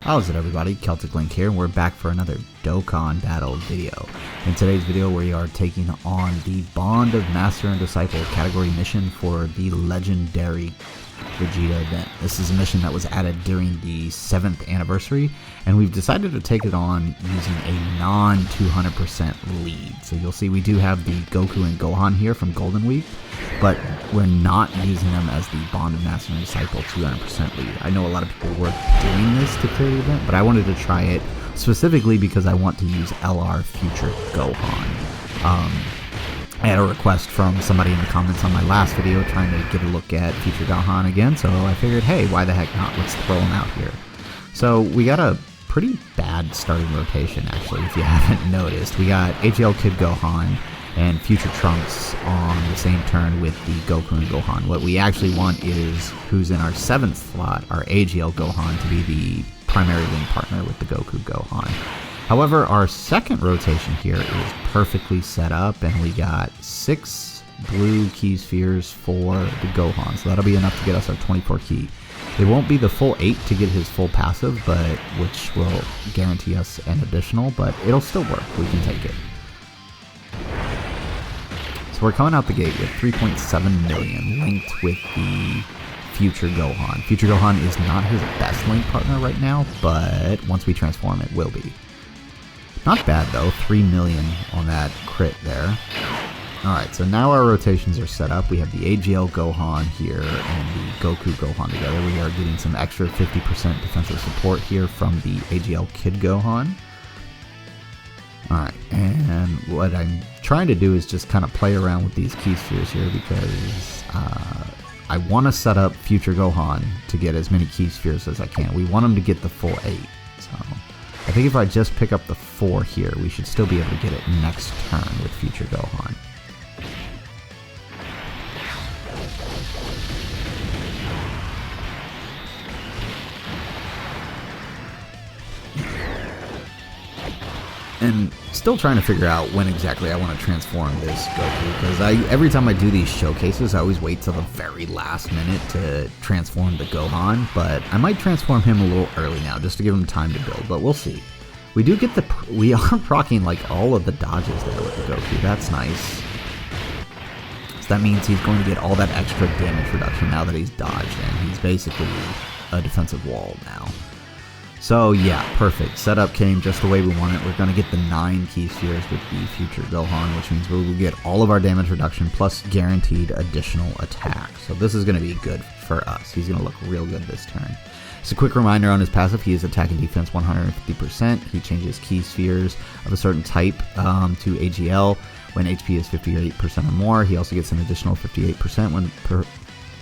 How's it everybody, Celtic Link here, and we're back for another Dokkan battle video. In today's video we are taking on the Bond of Master and Disciple category mission for the legendary Vegeta event. This is a mission that was added during the 7th anniversary, and we've decided to take it on using a non-200% lead. So you'll see we do have the Goku and Gohan here from Golden Week, but we're not using them as the Bond of Master and Disciple 200% lead. I know a lot of people were doing this to clear the event, but I wanted to try it specifically because I want to use LR Future Gohan. I had a request from somebody in the comments on my last video trying to get a look at Future Gohan again, so I figured, hey, why the heck not? Let's throw him out here. So we got a pretty bad starting rotation, actually, if you haven't noticed. We got AGL Kid Gohan and Future Trunks on the same turn with the Goku and Gohan. What we actually want is who's in our 7th slot, our AGL Gohan, to be the primary link partner with the Goku Gohan. However, our second rotation here is perfectly set up, and we got 6 blue key spheres for the Gohan, so that'll be enough to get us our 24 key. It won't be the full 8 to get his full passive, but which will guarantee us an additional, but it'll still work. We can take it. So we're coming out the gate with 3.7 million linked with the Future Gohan. Future Gohan is not his best link partner right now, but once we transform it will be. Not bad though, 3 million on that crit there. Alright, so now our rotations are set up. We have the AGL Gohan here and the Goku Gohan together. We are getting some extra 50% defensive support here from the AGL Kid Gohan. Alright, and what I'm trying to do is just kind of play around with these key spheres here because I want to set up Future Gohan to get as many key spheres as I can. We want him to get the full 8, so I think if I just pick up the 4 here, we should still be able to get it next turn with Future Gohan. And still trying to figure out when exactly I want to transform this Goku, because every time I do these showcases, I always wait till the very last minute to transform the Gohan, but I might transform him a little early now just to give him time to build, but we'll see. We are proccing like all of the dodges there with the Goku. That's nice. So that means he's going to get all that extra damage reduction now that he's dodged, and he's basically a defensive wall now. So yeah, perfect. Setup came just the way we want it. We're going to get the 9 key spheres with the Future Gohan, which means we will get all of our damage reduction plus guaranteed additional attack. So this is going to be good for us. He's going to look real good this turn. Just a quick reminder on his passive, he is attack and defense 150%. He changes key spheres of a certain type to AGL when HP is 58% or more. He also gets an additional 58% when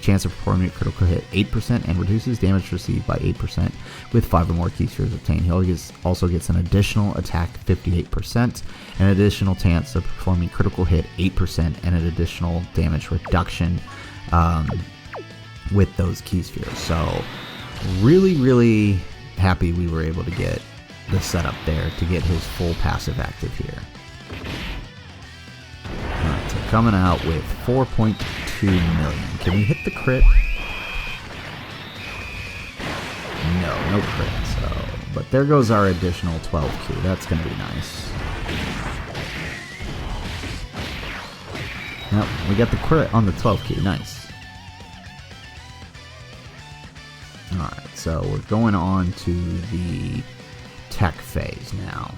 chance of performing a critical hit 8% and reduces damage received by 8% with 5 or more key spheres obtained. He also gets an additional attack 58%, an additional chance of performing critical hit 8%, and an additional damage reduction with those key spheres. So really happy we were able to get the setup there to get his full passive active here. Alright, so coming out with 4.2 million. Can we hit the crit? No crit, so but there goes our additional 12Q. That's gonna be nice. Yep, we got the crit on the 12Q, nice. Alright, so we're going on to the tech phase now.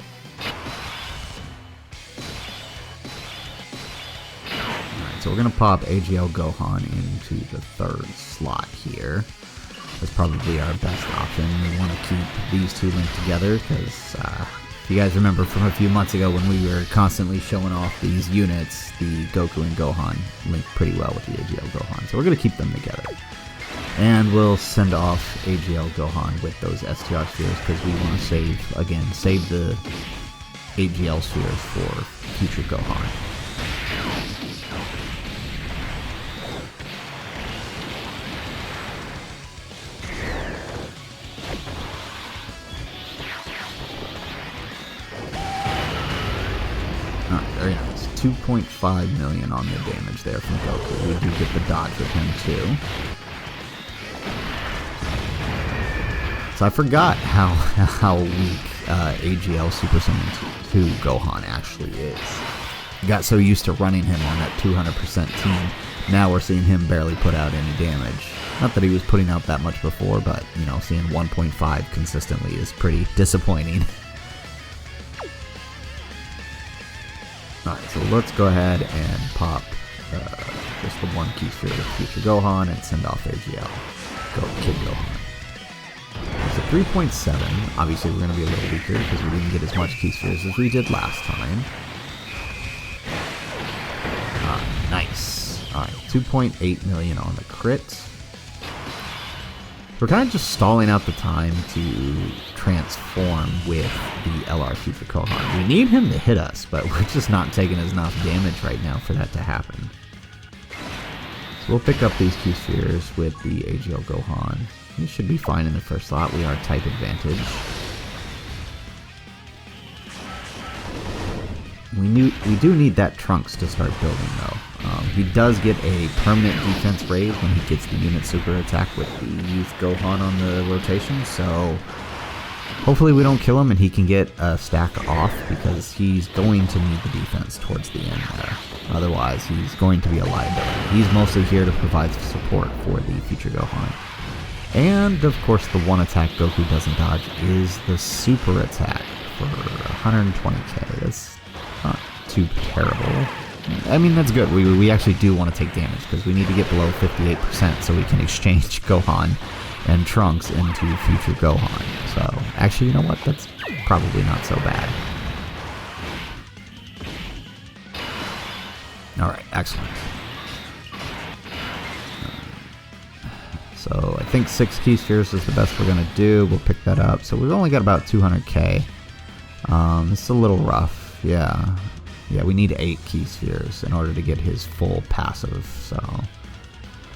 Alright, so we're going to pop AGL Gohan into the 3rd slot here. That's probably our best option. We want to keep these two linked together because if you guys remember from a few months ago when we were constantly showing off these units, the Goku and Gohan linked pretty well with the AGL Gohan. So we're going to keep them together. And we'll send off AGL Gohan with those STR spheres because we want to save the AGL spheres for Future Gohan. Oh, very nice. 2.5 million on the damage there from Goku. We do get the dodge with him too. So I forgot how weak AGL Super Saiyan 2 Gohan actually is. Got so used to running him on that 200% team, now we're seeing him barely put out any damage. Not that he was putting out that much before, but, you know, seeing 1.5 consistently is pretty disappointing. Alright, so let's go ahead and pop just the one key sphere with Future Gohan and send off AGL. Go Kid Gohan. So 3.7, obviously we're going to be a little weaker because we didn't get as much key spheres as we did last time. Nice. Alright, 2.8 million on the crit. We're kind of just stalling out the time to transform with the LR Future Gohan. We need him to hit us, but we're just not taking enough damage right now for that to happen. So we'll pick up these key spheres with the AGL Gohan. He should be fine in the first slot. We are type advantage. We do need that Trunks to start building though. He does get a permanent defense raise when he gets the unit super attack with the Youth Gohan on the rotation, so hopefully we don't kill him and he can get a stack off, because he's going to need the defense towards the end there. Otherwise he's going to be a liability. He's mostly here to provide support for the Future Gohan. And of course the one attack Goku doesn't dodge is the super attack for 120k. That's not too terrible. I mean, that's good. We actually do want to take damage because we need to get below 58% so we can exchange Gohan and Trunks into Future Gohan. So, actually, you know what? That's probably not so bad. Alright, excellent. So, I think 6 key spheres is the best we're going to do. We'll pick that up. So, we've only got about 200k. It's a little rough. Yeah. Yeah, we need 8 key spheres in order to get his full passive, so...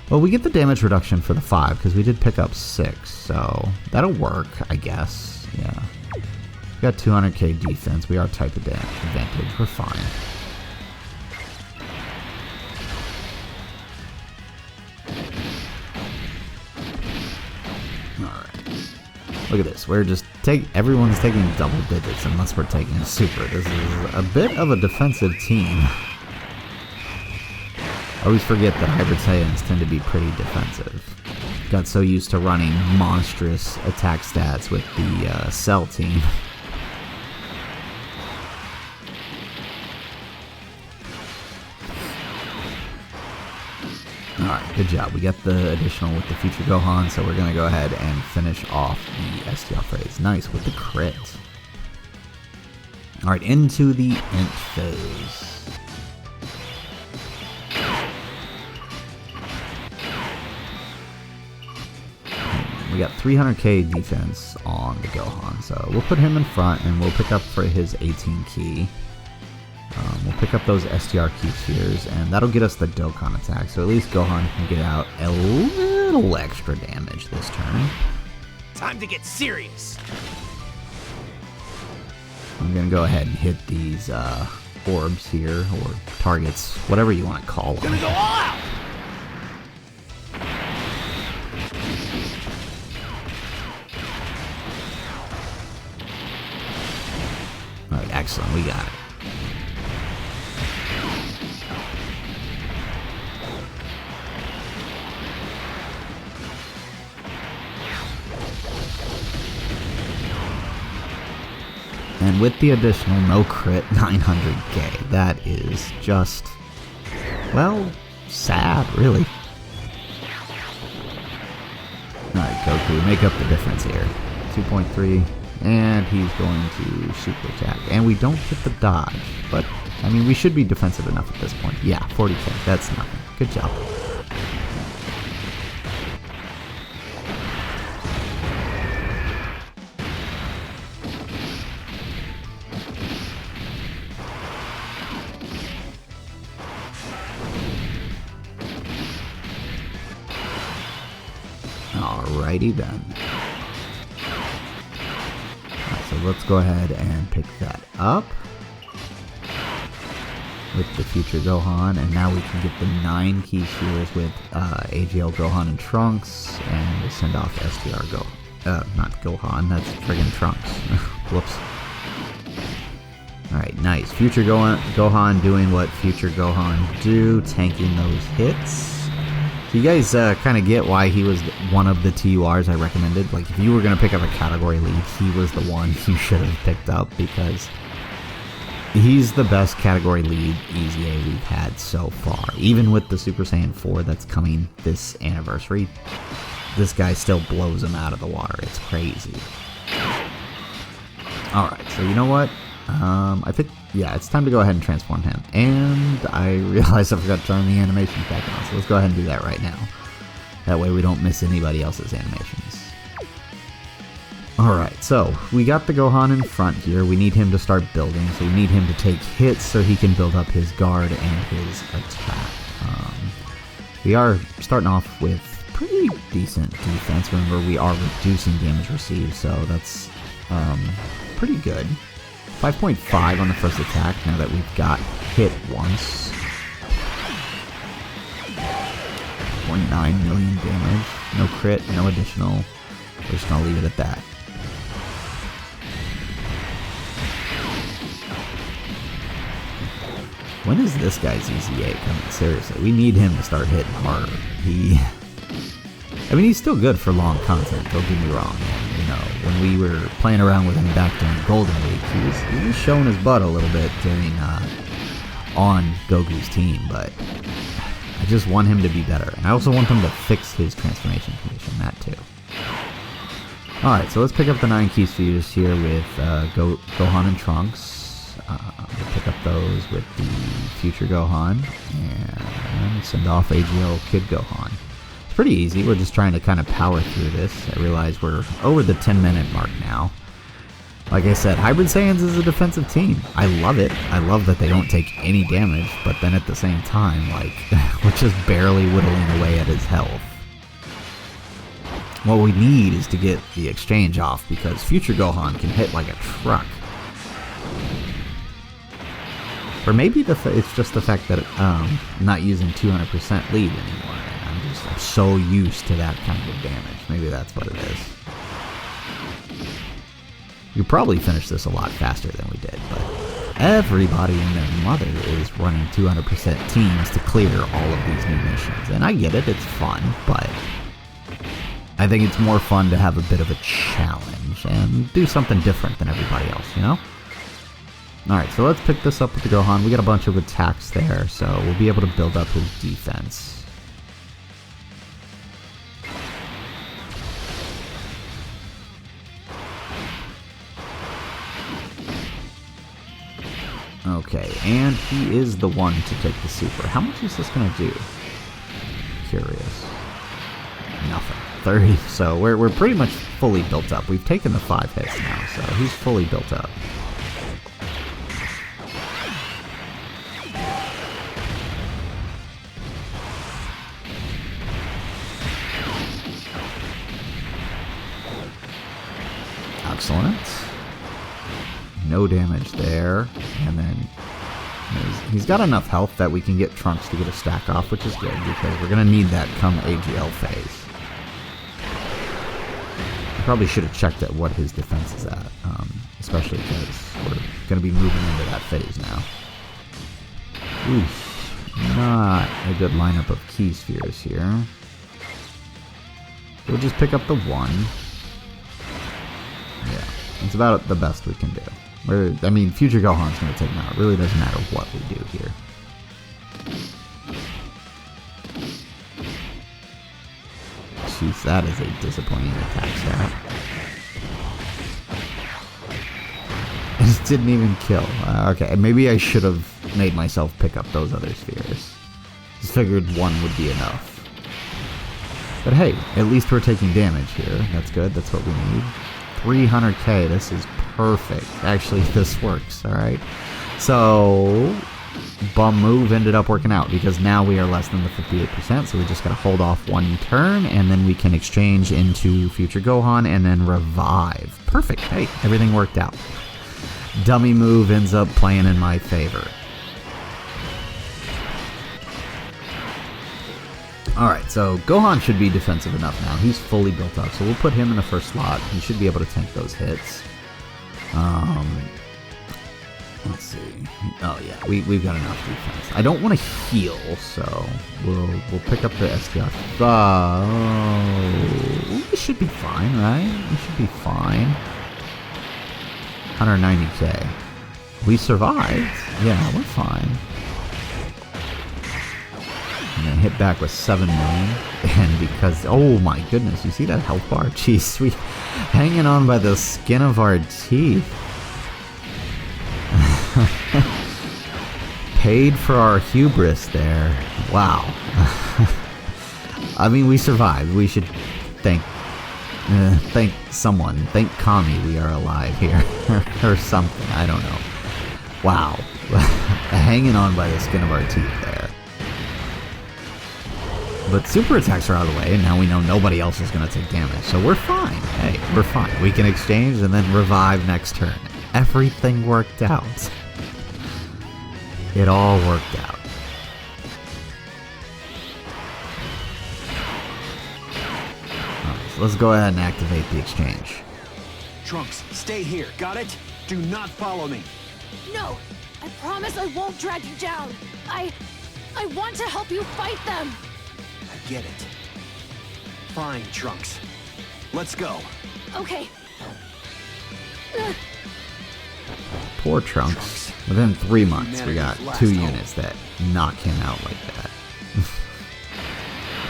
Well, we get the damage reduction for the 5, because we did pick up 6, so that'll work, I guess. Yeah. We got 200k defense, we are type advantage, we're fine. Alright. Look at this, we're just everyone's taking double digits unless we're taking a super. This is a bit of a defensive team. I always forget that Hybrid Saiyans tend to be pretty defensive. Got so used to running monstrous attack stats with the Cell team. Alright, good job. We got the additional with the Future Gohan, so we're going to go ahead and finish off the STR phase. Nice, with the crit. Alright, into the Int phase. We got 300k defense on the Gohan, so we'll put him in front and we'll pick up for his 18 key. We'll pick up those STR key spheres, and that'll get us the Dokkan attack, so at least Gohan can get out a little extra damage this turn. Time to get serious! I'm gonna go ahead and hit these orbs here, or targets, whatever you want to call them. Gonna go all out! Alright, excellent, we got it. And with the additional no crit 900k, that is just, well, sad, really. Alright, Goku, make up the difference here. 2.3, and he's going to super attack. And we don't get the dodge, but, I mean, we should be defensive enough at this point. Yeah, 40k, that's nothing. Good job. Alrighty then. Right, so let's go ahead and pick that up with the Future Gohan, and now we can get the 9 key spheres with AGL Gohan and Trunks, and we'll send off STR not Gohan, that's friggin' Trunks. Whoops. Alright, nice. Future Gohan doing what Future Gohan do, tanking those hits. So you guys kind of get why he was one of the TURs I recommended. Like, if you were going to pick up a category lead, he was the one you should have picked up, because he's the best category lead Easy A we've had so far. Even with the Super Saiyan 4 that's coming this anniversary, this guy still blows him out of the water. It's crazy. Alright, so you know what? I think, yeah, it's time to go ahead and transform him. And I realized I forgot to turn the animations back on, so let's go ahead and do that right now. That way we don't miss anybody else's animations. Alright, so we got the Gohan in front here. We need him to start building, so we need him to take hits so he can build up his guard and his attack. We are starting off with pretty decent defense. Remember, we are reducing damage received, so that's pretty good. 5.5 on the first attack, now that we've got hit once. 0.9 million damage. No crit, no additional. We're just gonna leave it at that. When is this guy's EZA coming? Seriously, we need him to start hitting harder. I mean, he's still good for long content, don't get me wrong. You know, when we were playing around with him back during Golden Week, he was showing his butt a little bit during, on Goku's team, but I just want him to be better. And I also want him to fix his transformation condition, that too. Alright, so let's pick up the 9 key spheres here with Gohan and Trunks. We'll pick up those with the Future Gohan, and send off AGL Kid Gohan. It's pretty easy, we're just trying to kind of power through this. I realize we're over the 10-minute mark now. Like I said, Hybrid Saiyans is a defensive team. I love it. I love that they don't take any damage, but then at the same time, like, we're just barely whittling away at his health. What we need is to get the exchange off, because Future Gohan can hit like a truck. Or maybe it's just the fact that I'm not using 200% lead anymore. I'm so used to that kind of damage. Maybe that's what it is. You probably finish this a lot faster than we did, but everybody and their mother is running 200% teams to clear all of these new missions. And I get it, it's fun, but I think it's more fun to have a bit of a challenge and do something different than everybody else, you know? Alright, so let's pick this up with the Gohan. We got a bunch of attacks there, so we'll be able to build up his defense. Okay, and he is the one to take the super. How much is this going to do? Curious. Nothing. 30. So we're pretty much fully built up. We've taken the 5 hits now, so he's fully built up. Excellent. No damage there, and then he's got enough health that we can get Trunks to get a stack off, which is good, because we're going to need that come AGL phase. I probably should have checked at what his defense is at, especially because we're going to be moving into that phase now. Oof, not a good lineup of key spheres here. We'll just pick up the 1. Yeah, it's about the best we can do. I mean, Future Gohan's going to take him out. It really doesn't matter what we do here. Jeez, that is a disappointing attack stat. It just didn't even kill. Okay, maybe I should have made myself pick up those other spheres. Just figured 1 would be enough. But hey, at least we're taking damage here. That's good. That's what we need. 300k. This is perfect. Actually, this works. Alright. So, bum move ended up working out, because now we are less than the 58%, so we just gotta hold off 1 turn, and then we can exchange into Future Gohan and then revive. Perfect. Hey, everything worked out. Dummy move ends up playing in my favor. Alright, so Gohan should be defensive enough now. He's fully built up, so we'll put him in the first slot. He should be able to tank those hits. Let's see. Oh yeah, we've got enough defense. I don't want to heal, so we'll pick up the STR. We should be fine, right? We should be fine. 190k. We survived. Yeah, we're fine. And then hit back with 7 million. And because, oh my goodness, you see that health bar? Jeez, we hanging on by the skin of our teeth. Paid for our hubris there. Wow. I mean, we survived. We should thank someone. Thank Kami we are alive here. Or something. I don't know. Wow. Hanging on by the skin of our teeth there. But super attacks are out of the way, and now we know nobody else is going to take damage. So we're fine. Hey, we're fine. We can exchange and then revive next turn. Everything worked out. It all worked out. Alright, so let's go ahead and activate the exchange. Trunks, stay here, got it? Do not follow me. No! I promise I won't drag you down! I want to help you fight them! I get it. Fine, Trunks. Let's go. Okay. Poor Trunks. Within 3 months, we got 2 units that knock him out like that.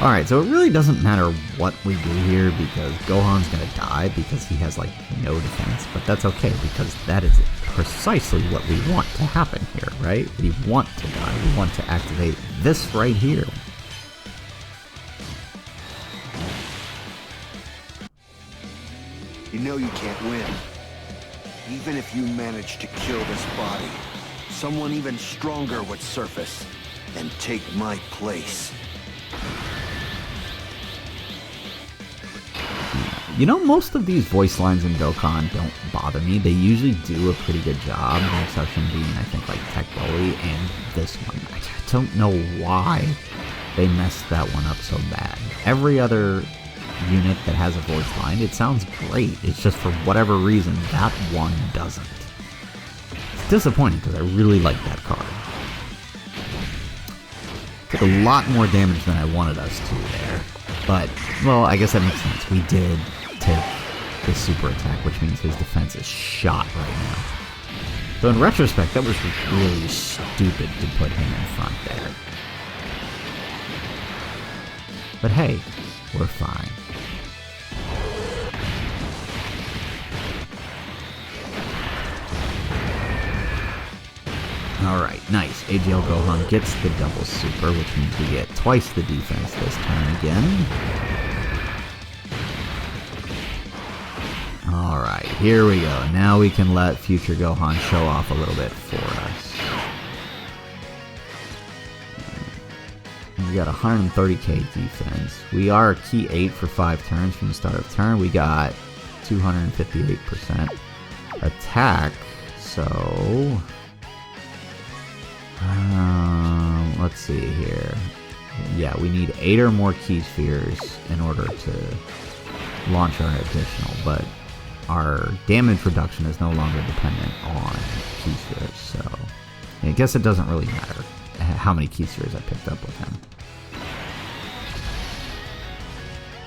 Alright, so it really doesn't matter what we do here because Gohan's gonna die because he has like no defense, but that's okay because that is precisely what we want to happen here, right? We want to die. We want to activate this right here. You know you can't win. Even if you manage to kill this body, someone even stronger would surface and take my place. You know, most of these voice lines in Dokkan don't bother me. They usually do a pretty good job, the exception being, I think, like Tech Bully and this one. I don't know why they messed that one up so bad. Every other unit that has a voice line, it sounds great. It's just for whatever reason, that one doesn't. It's disappointing because I really like that card. Took a lot more damage than I wanted us to there. But, well, I guess that makes sense. We did take the super attack, which means his defense is shot right now. So in retrospect, that was really stupid to put him in front there. But hey, we're fine. Alright, nice. AGL Gohan gets the double super, which means we get twice the defense this turn again. Alright, here we go. Now we can let Future Gohan show off a little bit for us. We got 130k defense. We are key 8 for 5 turns from the start of turn. We got 258% attack, so... let's see here. Yeah, we need 8 or more key spheres in order to launch our additional, but our damage reduction is no longer dependent on key spheres, so I guess it doesn't really matter how many key spheres I picked up with him.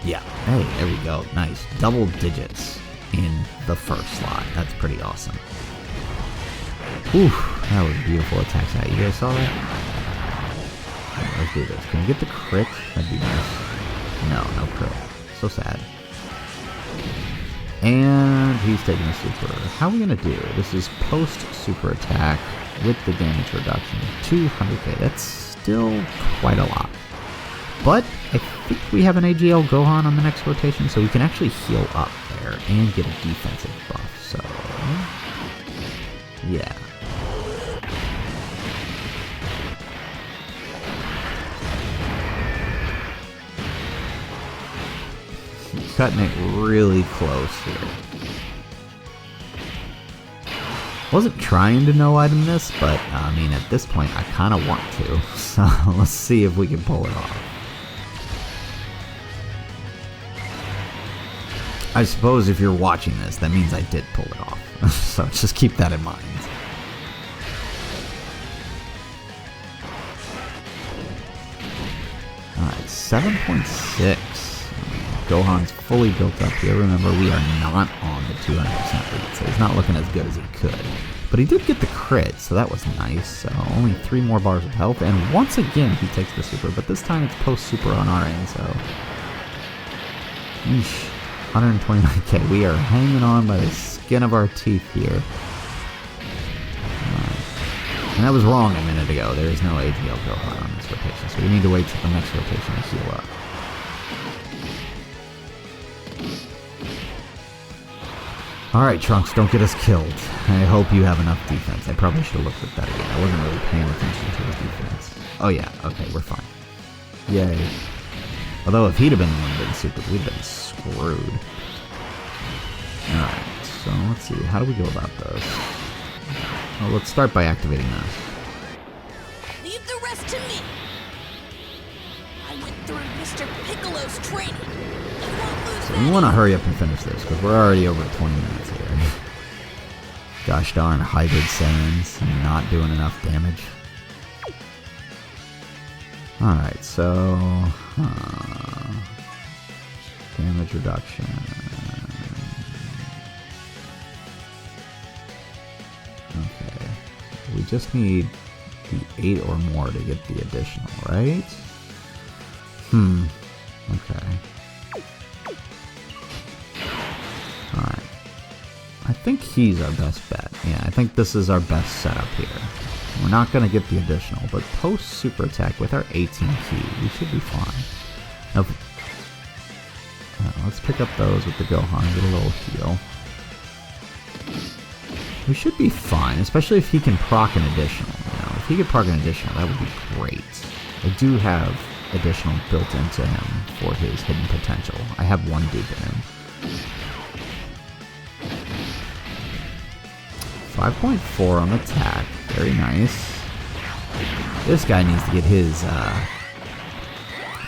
Yeah, hey, there we go. Nice. Double digits in the first slot. That's pretty awesome. Ooh, that was a beautiful attack shot. You guys saw that? Alright, let's do this. Can we get the crit? That'd be nice. No, no crit. So sad. And he's taking a super. How are we gonna do? This is post super attack with the damage reduction. 200k. That's still quite a lot. But I think we have an AGL Gohan on the next rotation, so we can actually heal up there and get a defensive buff. So, yeah. Cutting it really close here. Wasn't trying to no item this, but I mean at this point I kind of want to. So let's see if we can pull it off. I suppose if you're watching this, that means I did pull it off. So just keep that in mind. Alright, 7.6. Gohan's fully built up here. Remember, we are not on the 200% lead, so he's not looking as good as he could. But he did get the crit, so that was nice. So only 3 more bars of health, and once again he takes the super, but this time it's post-super on our end, so... Yeesh. 129k. We are hanging on by the skin of our teeth here. And that was wrong a minute ago. There is no AGL Gohan on this rotation, so we need to wait till the next rotation to heal up. Alright, Trunks, don't get us killed. I hope you have enough defense. I probably should have looked at that again. I wasn't really paying attention to his defense. Oh yeah, okay, we're fine. Yay. Although if he'd have been the one that super, we'd have been screwed. Alright, so let's see. How do we go about this? Well, let's start by activating this. Leave the rest to me. I went through Mr. Piccolo's training. You won't lose So we want to hurry up and finish this, because we're already over 20 minutes here. Gosh darn hybrid Saiyans not doing enough damage. Alright, so... damage reduction... Okay. We just need the 8 or more to get the additional, right? Okay. Alright. I think he's our best bet. Yeah, I think this is our best setup here. We're not going to get the additional, but post super attack with our 18 key, we should be fine. Now, let's pick up those with the Gohan, get a little heal. We should be fine, especially if he can proc an additional. You know, if he could proc an additional, that would be great. I do have additional built into him for his hidden potential. I have one dupe in him. 5.4 on the attack. Very nice. This guy needs to get his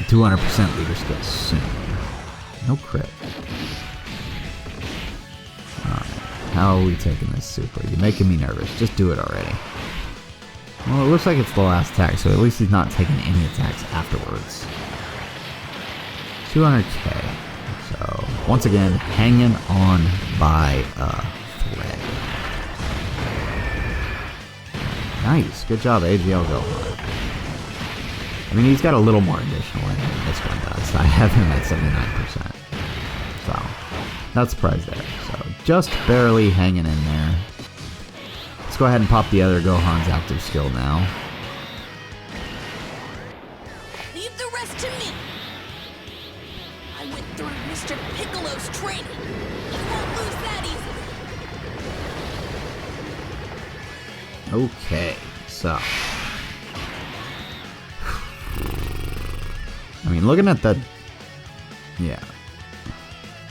200% leader skill soon. No crit. How are we taking this super? You're making me nervous. Just do it already. Well, it looks like it's the last attack, so at least he's not taking any attacks afterwards. 200k. So, once again, hanging on by a thread. Nice. Good job, AGL Gohan. I mean, he's got a little more additional in than this one does. I have him at 79%. So, not surprised there. So, just barely hanging in there. Let's go ahead and pop the other Gohan's active skill now. Leave the rest to me. I went through Mr. Piccolo's training. You won't lose that easily. Okay, so. I mean, looking at that. Yeah.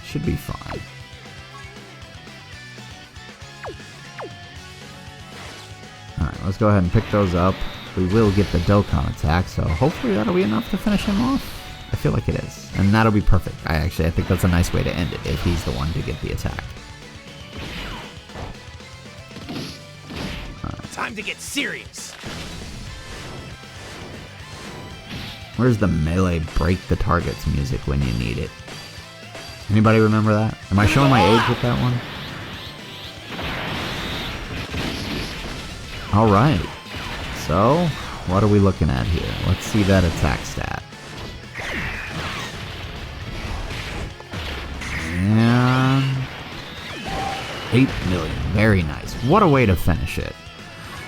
Should be fine. Alright, let's go ahead and pick those up. We will get the Dokkan attack, so hopefully that'll be enough to finish him off. I feel like it is. And that'll be perfect. I think that's a nice way to end it, if he's the one to get the attack. Time to get serious. Where's the melee break the targets music when you need it? Anybody remember that? Am I showing my age with that one? Alright. So, what are we looking at here? Let's see that attack stat. And 8 million. Very nice. What a way to finish it.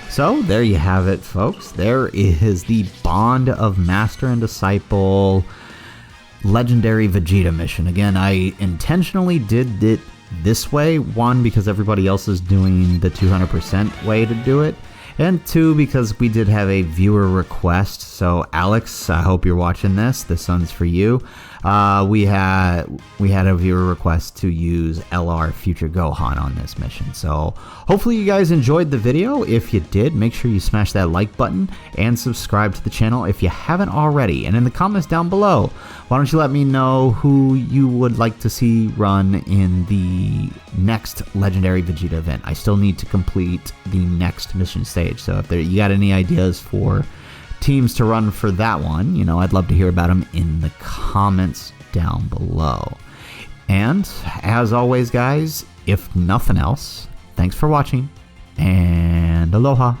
So, there you have it, folks. There is the Bond of Master and Disciple Legendary Vegeta mission. Again, I intentionally did it this way. One, because everybody else is doing the 200% way to do it. And 2, because we did have a viewer request. So Alex, I hope you're watching this. This one's for you. We had a viewer request to use LR Future Gohan on this mission. So hopefully you guys enjoyed the video. If you did, make sure you smash that like button and subscribe to the channel if you haven't already. And in the comments down below, why don't you let me know who you would like to see run in the next Legendary Vegeta event. I still need to complete the next mission stage. So if you got any ideas for teams to run for that one, you know, I'd love to hear about them in the comments down below. And as always, guys, if nothing else, thanks for watching and aloha.